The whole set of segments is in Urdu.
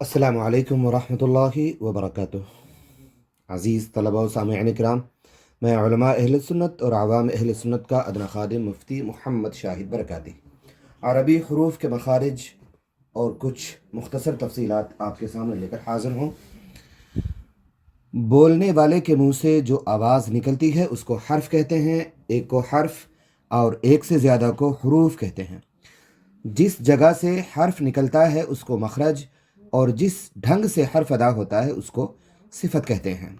السلام علیکم ورحمۃ اللہ وبرکاتہ۔ عزیز طلباء و سامعین کرام، میں علماء اہل سنت اور عوام اہل سنت کا ادنا خادم مفتی محمد شاہد برکاتی عربی حروف کے مخارج اور کچھ مختصر تفصیلات آپ کے سامنے لے کر حاضر ہوں۔ بولنے والے کے منہ سے جو آواز نکلتی ہے اس کو حرف کہتے ہیں، ایک کو حرف اور ایک سے زیادہ کو حروف کہتے ہیں۔ جس جگہ سے حرف نکلتا ہے اس کو مخرج اور جس ڈھنگ سے حرف ادا ہوتا ہے اس کو صفت کہتے ہیں۔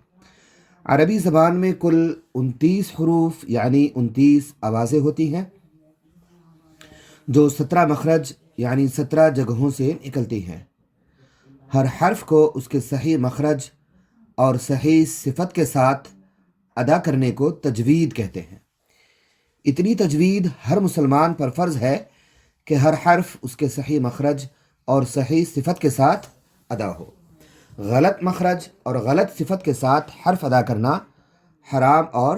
عربی زبان میں کل 29 حروف یعنی 29 آوازیں ہوتی ہیں جو 17 مخرج یعنی 17 جگہوں سے نکلتی ہیں۔ ہر حرف کو اس کے صحیح مخرج اور صحیح صفت کے ساتھ ادا کرنے کو تجوید کہتے ہیں۔ اتنی تجوید ہر مسلمان پر فرض ہے کہ ہر حرف اس کے صحیح مخرج اور صحیح صفت کے ساتھ ادا ہو۔ غلط مخرج اور غلط صفت کے ساتھ حرف ادا کرنا حرام اور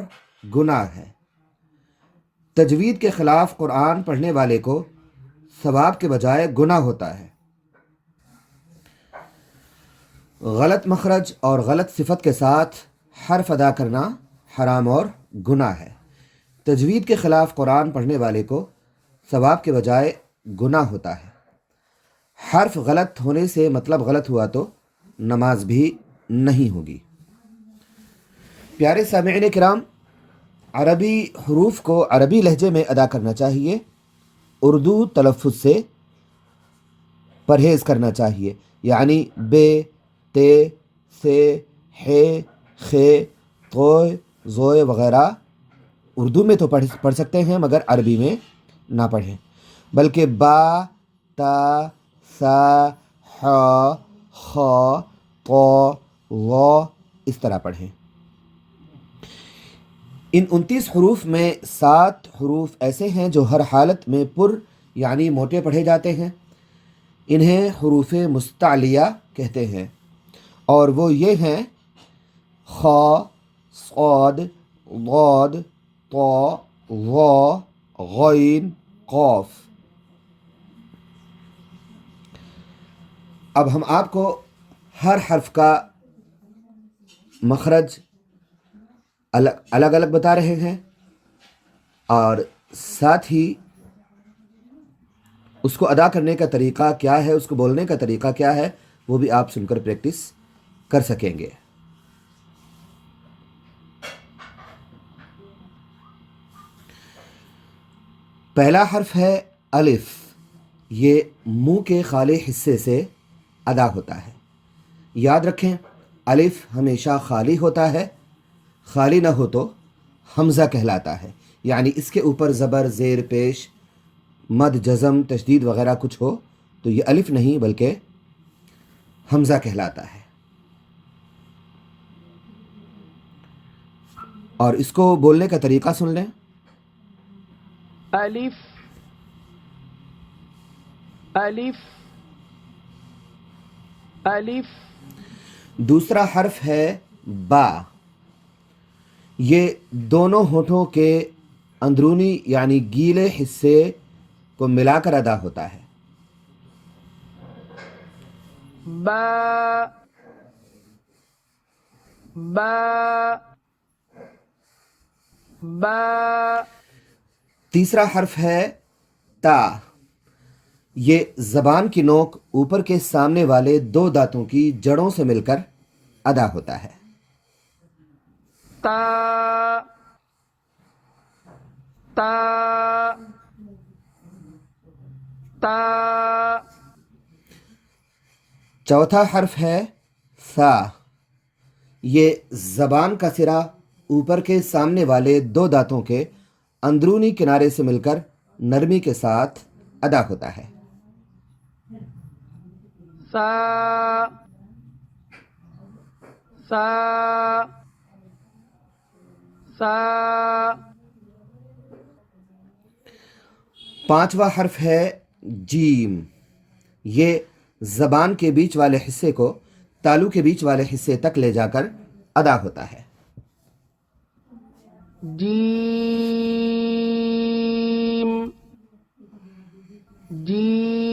گناہ ہے۔ تجوید کے خلاف قرآن پڑھنے والے کو ثواب کے بجائے گناہ ہوتا ہے۔ غلط مخرج اور غلط صفت کے ساتھ حرف ادا کرنا حرام اور گناہ ہے۔ تجوید کے خلاف قرآن پڑھنے والے کو ثواب کے بجائے گناہ ہوتا ہے۔ حرف غلط ہونے سے مطلب غلط ہوا تو نماز بھی نہیں ہوگی۔ پیارے سامعین کرام، عربی حروف کو عربی لہجے میں ادا کرنا چاہیے، اردو تلفظ سے پرہیز کرنا چاہیے، یعنی بے، تے، سے، ہے، خے، توئے، زوئے وغیرہ اردو میں تو پڑھ سکتے ہیں مگر عربی میں نہ پڑھیں، بلکہ با، تا، سا، حا، خا، قا، وا اس طرح پڑھیں۔ ان 29 حروف میں 7 حروف ایسے ہیں جو ہر حالت میں پر یعنی موٹے پڑھے جاتے ہیں، انہیں حروف مستعلیہ کہتے ہیں، اور وہ یہ ہیں: خا، صاد، ضاد، طا، ظا، غین، قاف۔ اب ہم آپ کو ہر حرف کا مخرج الگ الگ بتا رہے ہیں اور ساتھ ہی اس کو ادا کرنے کا طریقہ کیا ہے، اس کو بولنے کا طریقہ کیا ہے، وہ بھی آپ سن کر پریکٹس کر سکیں گے۔ پہلا حرف ہے الف۔ یہ منہ کے خالی حصے سے ادا ہوتا ہے۔ یاد رکھیں، الف ہمیشہ خالی ہوتا ہے، خالی نہ ہو تو حمزہ کہلاتا ہے، یعنی اس کے اوپر زبر، زیر پیش، مد، جزم، تشدید وغیرہ کچھ ہو تو یہ الف نہیں بلکہ حمزہ کہلاتا ہے۔ اور اس کو بولنے کا طریقہ سن لیں: الف الف الف۔ دوسرا حرف ہے با۔ یہ دونوں ہونٹوں کے اندرونی یعنی گیلے حصے کو ملا کر ادا ہوتا ہے۔ با با با۔ تیسرا حرف ہے تا۔ یہ زبان کی نوک اوپر کے سامنے والے 2 دانتوں کی جڑوں سے مل کر ادا ہوتا ہے۔ تا تا تا۔ چوتھا حرف ہے سا۔ یہ زبان کا سرا اوپر کے سامنے والے 2 دانتوں کے اندرونی کنارے سے مل کر نرمی کے ساتھ ادا ہوتا ہے۔ سا سا سا۔ پانچواں حرف ہے جیم۔ یہ زبان کے بیچ والے حصے کو تالو کے بیچ والے حصے تک لے جا کر ادا ہوتا ہے۔ جیم جیم۔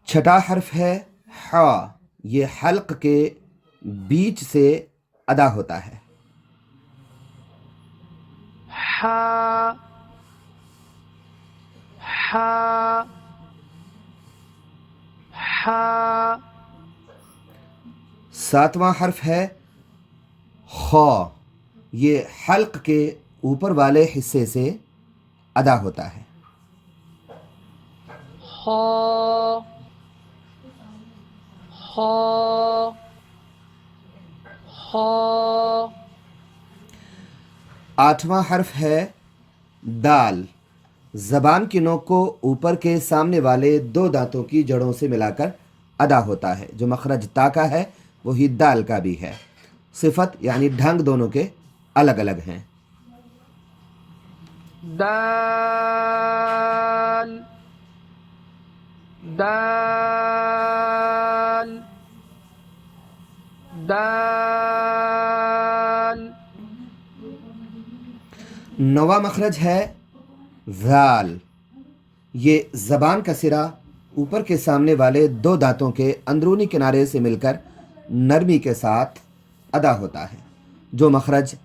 چھٹا حرف ہے حا، یہ حلق کے بیچ سے ادا ہوتا ہے۔ حا حا حا۔ ساتواں حرف ہے خا، یہ حلق کے اوپر والے حصے سے ادا ہوتا ہے۔ خا خا خا۔ آٹھواں حرف ہے دال، زبان کی نوک کو اوپر کے سامنے والے دو دانتوں کی جڑوں سے ملا کر ادا ہوتا ہے۔ جو مخرج تا کا ہے وہی دال کا بھی ہے۔ صفت یعنی ڈھنگ دونوں کے الگ الگ ہیں۔ دال دال دال۔ نواں مخرج ہے ذال، یہ زبان کا سرا اوپر کے سامنے والے دو دانتوں کے اندرونی کنارے سے مل کر نرمی کے ساتھ ادا ہوتا ہے۔ جو مخرج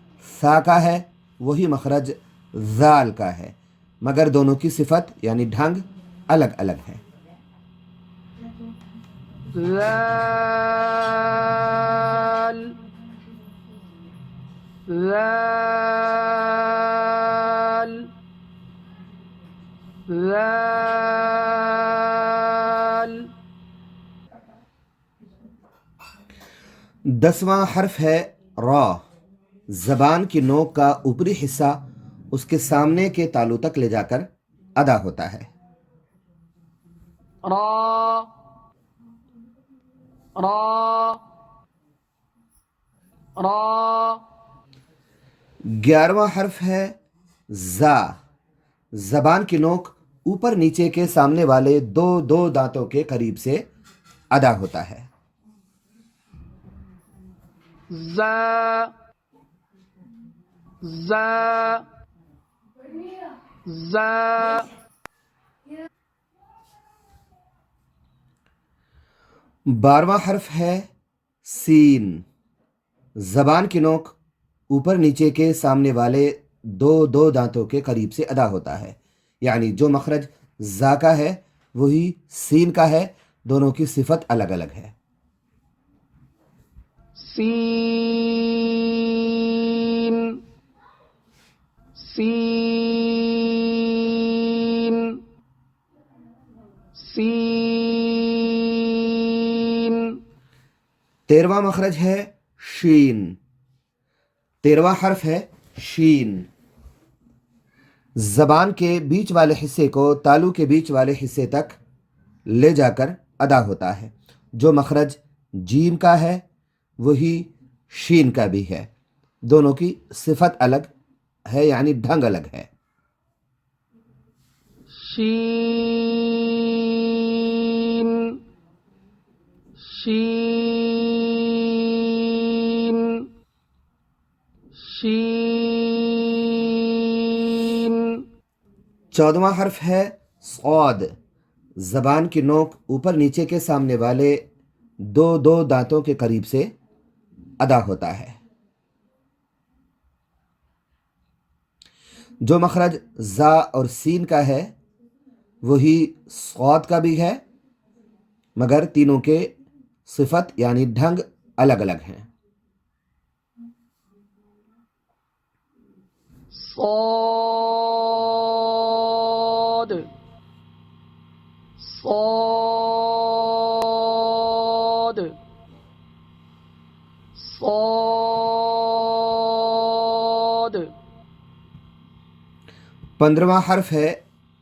سا کا ہے وہی مخرج ذال کا ہے، مگر دونوں کی صفت یعنی ڈھنگ الگ الگ ہے۔ ذال ذال ذال۔ 10واں حرف ہے را، زبان کی نوک کا اوپری حصہ اس کے سامنے کے تالو تک لے جا کر ادا ہوتا ہے۔ را را را۔ 11واں حرف ہے زا، زبان کی نوک اوپر نیچے کے سامنے والے دو دانتوں کے قریب سے ادا ہوتا ہے۔ زا زا زا۔ 12واں حرف ہے سین، زبان کی نوک اوپر نیچے کے سامنے والے دو دانتوں کے قریب سے ادا ہوتا ہے، یعنی جو مخرج زا کا ہے وہی سین کا ہے، دونوں کی صفت الگ الگ ہے۔ سین سین سین۔ 13واں مخرج ہے شین، 13واں حرف ہے شین، زبان کے بیچ والے حصے کو تالو کے بیچ والے حصے تک لے جا کر ادا ہوتا ہے۔ جو مخرج جیم کا ہے وہی شین کا بھی ہے، دونوں کی صفت الگ ہے یعنی ڈھنگ الگ ہے۔ شین شین شین۔ 14واں حرف ہے صاد، زبان کی نوک اوپر نیچے کے سامنے والے دو دانتوں کے قریب سے ادا ہوتا ہے۔ جو مخرج زا اور سین کا ہے وہی صاد کا بھی ہے، مگر تینوں کے صفت یعنی ڈھنگ الگ الگ ہیں۔ صاد صاد صاد۔ 15واں حرف ہے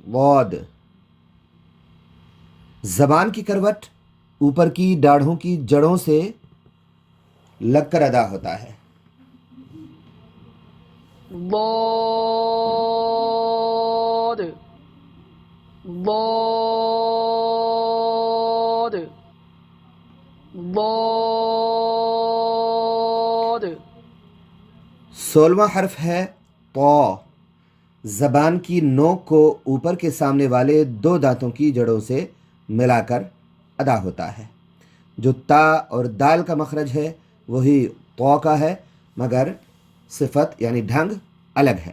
واد، زبان کی کروٹ اوپر کی داڑھوں کی جڑوں سے لگ کر ادا ہوتا ہے۔ ضاد ضاد ضاد۔ 16واں حرف ہے طا، زبان کی نوک کو اوپر کے سامنے والے دو دانتوں کی جڑوں سے ملا کر ادا ہوتا ہے. جو تا اور دال کا مخرج ہے وہی تو کا ہے، مگر صفت یعنی ڈھنگ الگ ہے.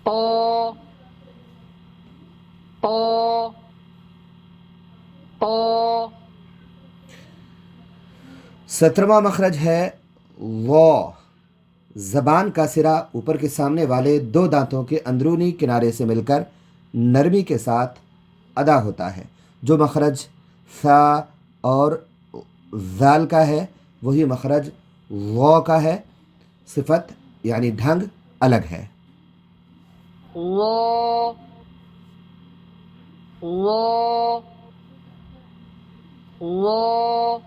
طا طا طا 17واں مخرج ہے وا. زبان کا سرا اوپر کے سامنے والے دو دانتوں کے اندرونی کنارے سے مل کر نرمی کے ساتھ ادا ہوتا ہے. جو مخرج ثا اور ذال کا ہے وہی مخرج وا کا ہے. صفت یعنی ڈھنگ الگ ہے. وا وا وا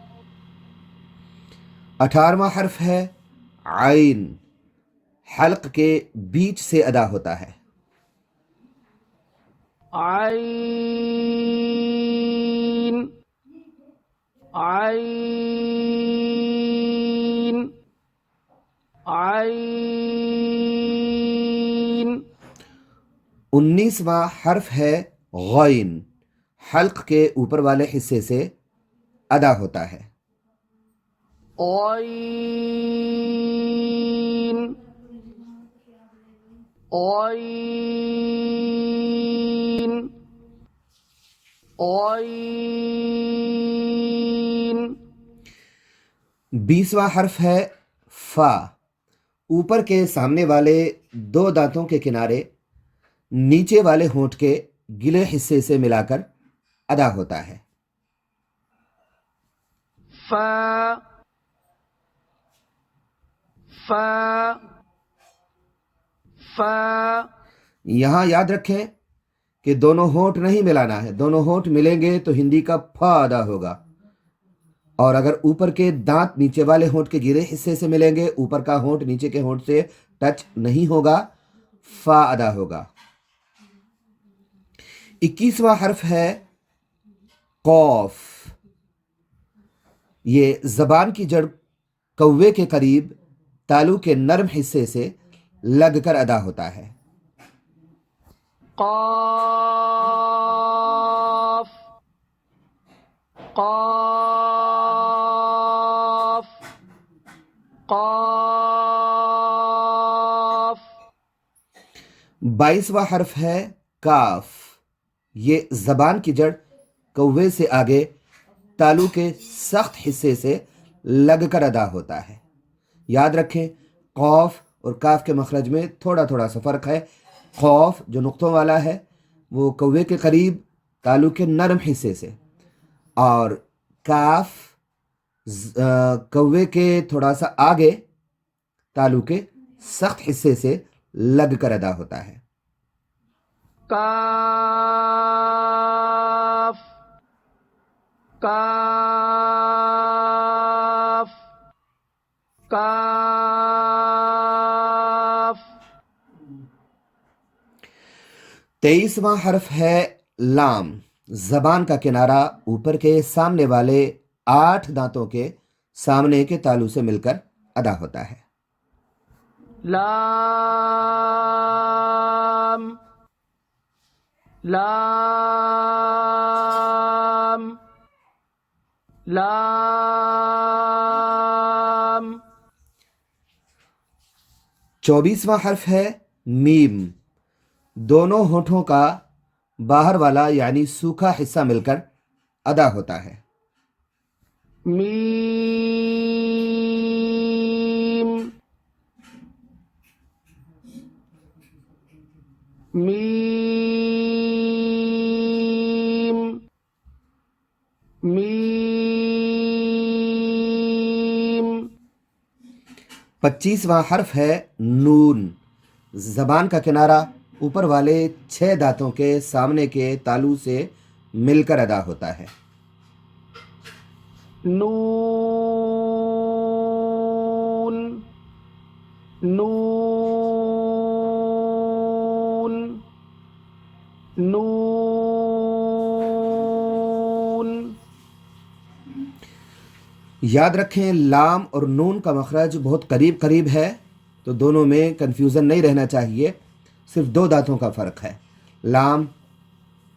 18واں حرف ہے عین. حلق کے بیچ سے ادا ہوتا ہے. عين عين عين 19واں حرف ہے غین. حلق کے اوپر والے حصے سے ادا ہوتا ہے. غين غين غين 20واں حرف ہے فا. اوپر کے سامنے والے دو دانتوں کے کنارے نیچے والے ہونٹ کے گلے حصے سے ملا کر ادا ہوتا ہے. فا فا فا یہاں یاد رکھیں کہ دونوں ہونٹ نہیں ملانا ہے. دونوں ہونٹ ملیں گے تو ہندی کا پھا ادا ہوگا، اور اگر اوپر کے دانت نیچے والے ہونٹ کے گرے حصے سے ملیں گے، اوپر کا ہونٹ نیچے کے ہونٹ سے ٹچ نہیں ہوگا، فا ادا ہوگا. 21واں حرف ہے قوف. یہ زبان کی جڑ کوے کے قریب تالو کے نرم حصے سے لگ کر ادا ہوتا ہے. قاف قاف قاف 22واں حرف ہے کاف. یہ زبان کی جڑ کوے سے آگے تالو کے سخت حصے سے لگ کر ادا ہوتا ہے. یاد رکھیں قوف اور کاف کے مخرج میں تھوڑا تھوڑا سا فرق ہے. قوف جو نقطوں والا ہے وہ کوے کے قریب تالو کے نرم حصے سے، اور کاف کوے کے تھوڑا سا آگے تالو کے سخت حصے سے لگ کر ادا ہوتا ہے. کاف کاف کاف 23واں حرف ہے لام. زبان کا کنارہ اوپر کے سامنے والے 8 دانتوں کے سامنے کے تالو سے مل کر ادا ہوتا ہے. لام لام لام 24واں حرف ہے میم. دونوں ہونٹوں کا باہر والا یعنی سوکھا حصہ مل کر ادا ہوتا ہے. میم میم میم 25واں حرف ہے نون. زبان کا کنارہ اوپر والے 6 دانتوں کے سامنے کے تالو سے مل کر ادا ہوتا ہے. نون نون نون یاد رکھیں لام اور نون کا مخرج بہت قریب قریب ہے، تو دونوں میں کنفیوژن نہیں رہنا چاہیے. صرف 2 دانتوں کا فرق ہے. لام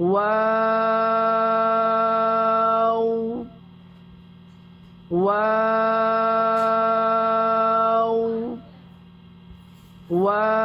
واو واو واو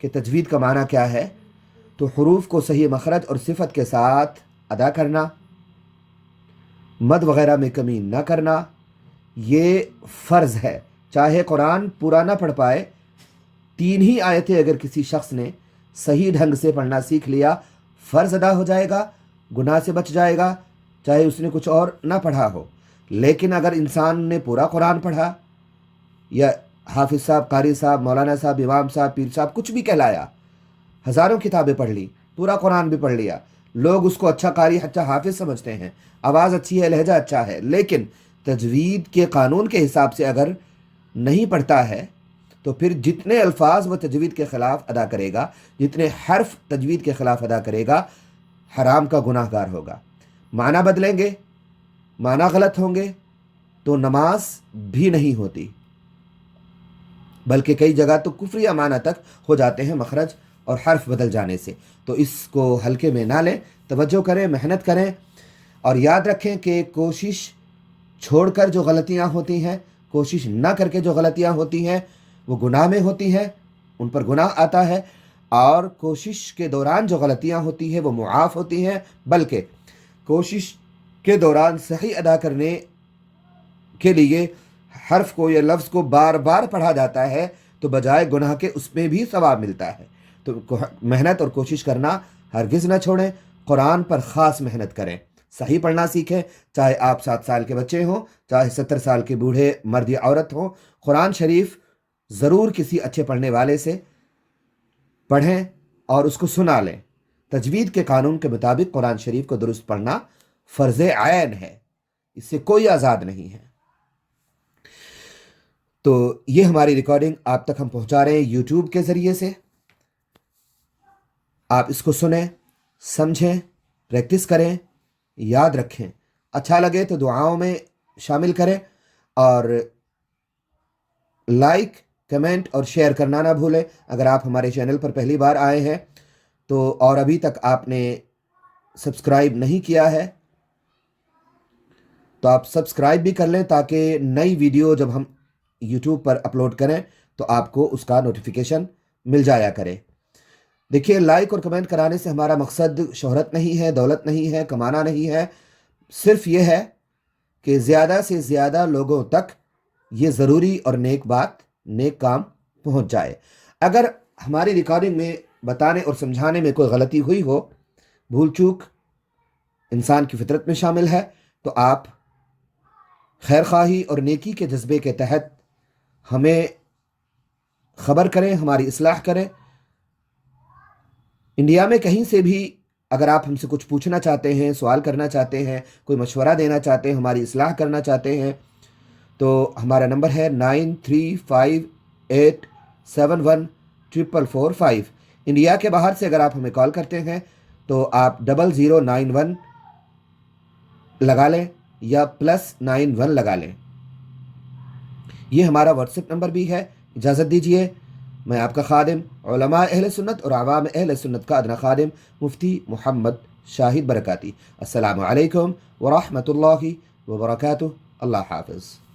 کہ تجوید کا معنی کیا ہے، تو حروف کو صحیح مخرج اور صفت کے ساتھ ادا کرنا، مد وغیرہ میں کمی نہ کرنا، یہ فرض ہے۔ چاہے قرآن پورا نہ پڑھ پائے، 3 ہی آیتیں اگر کسی شخص نے صحیح ڈھنگ سے پڑھنا سیکھ لیا، فرض ادا ہو جائے گا، گناہ سے بچ جائے گا، چاہے اس نے کچھ اور نہ پڑھا ہو۔ لیکن اگر انسان نے پورا قرآن پڑھا، یا حافظ صاحب، قاری صاحب، مولانا صاحب، امام صاحب، پیر صاحب، کچھ بھی کہلایا، ہزاروں کتابیں پڑھ لی، پورا قرآن بھی پڑھ لیا، لوگ اس کو اچھا قاری، اچھا حافظ سمجھتے ہیں، آواز اچھی ہے، لہجہ اچھا ہے، لیکن تجوید کے قانون کے حساب سے اگر نہیں پڑھتا ہے تو پھر جتنے الفاظ وہ تجوید کے خلاف ادا کرے گا، جتنے حرف تجوید کے خلاف ادا کرے گا، حرام کا گناہ گار ہوگا۔ معنی بدلیں گے، معنی غلط ہوں گے تو نماز بھی نہیں ہوتی، بلکہ کئی جگہ تو کفری معنی تک ہو جاتے ہیں مخرج اور حرف بدل جانے سے۔ تو اس کو ہلکے میں نہ لیں، توجہ کریں، محنت کریں، اور یاد رکھیں کہ کوشش چھوڑ کر جو غلطیاں ہوتی ہیں، کوشش نہ کر کے جو غلطیاں ہوتی ہیں، وہ گناہ میں ہوتی ہیں، ان پر گناہ آتا ہے، اور کوشش کے دوران جو غلطیاں ہوتی ہیں وہ معاف ہوتی ہیں، بلکہ کوشش کے دوران صحیح ادا کرنے کے لیے حرف کو یا لفظ کو بار بار پڑھا جاتا ہے، تو بجائے گناہ کے اس میں بھی ثواب ملتا ہے۔ تو محنت اور کوشش کرنا ہرگز نہ چھوڑیں، قرآن پر خاص محنت کریں، صحیح پڑھنا سیکھیں، چاہے آپ 7 سال کے بچے ہوں، چاہے 70 سال کے بوڑھے مرد یا عورت ہوں، قرآن شریف ضرور کسی اچھے پڑھنے والے سے پڑھیں اور اس کو سنا لیں۔ تجوید کے قانون کے مطابق قرآن شریف کو درست پڑھنا فرض عین ہے، اس سے کوئی آزاد نہیں ہے۔ تو یہ ہماری ریکارڈنگ آپ تک ہم پہنچا رہے ہیں یوٹیوب کے ذریعے سے، آپ اس کو سنیں، سمجھیں، پریکٹس کریں، یاد رکھیں، اچھا لگے تو دعاؤں میں شامل کریں، اور لائک، کمنٹ اور شیئر کرنا نہ بھولیں۔ اگر آپ ہمارے چینل پر پہلی بار آئے ہیں تو اور ابھی تک آپ نے سبسکرائب نہیں کیا ہے تو آپ سبسکرائب بھی کر لیں، تاکہ نئی ویڈیو جب ہم یوٹیوب پر اپلوڈ کریں تو آپ کو اس کا نوٹیفیکیشن مل جایا کرے۔ دیکھیے، لائک اور کمنٹ کرانے سے ہمارا مقصد شہرت نہیں ہے، دولت نہیں ہے، کمانا نہیں ہے، صرف یہ ہے کہ زیادہ سے زیادہ لوگوں تک یہ ضروری اور نیک بات، نیک کام پہنچ جائے۔ اگر ہماری ریکارڈنگ میں بتانے اور سمجھانے میں کوئی غلطی ہوئی ہو، بھول چوک انسان کی فطرت میں شامل ہے، تو آپ خیر خواہی اور نیکی کے جذبے کے تحت ہمیں خبر کریں، ہماری اصلاح کریں۔ انڈیا میں کہیں سے بھی اگر آپ ہم سے کچھ پوچھنا چاہتے ہیں، سوال کرنا چاہتے ہیں، کوئی مشورہ دینا چاہتے ہیں، ہماری اصلاح کرنا چاہتے ہیں، تو ہمارا نمبر ہے 9358714445۔ انڈیا کے باہر سے اگر آپ ہمیں کال کرتے ہیں تو آپ 0091 لگا لیں یا +91 لگا لیں۔ یہ ہمارا واٹس ایپ نمبر بھی ہے۔ اجازت دیجیے، میں آپ کا خادم، علماء اہل سنت اور عوام اہل سنت کا ادنا خادم، مفتی محمد شاہد برکاتی۔ السلام علیکم ورحمۃ اللہ وبرکاتہ۔ اللہ حافظ۔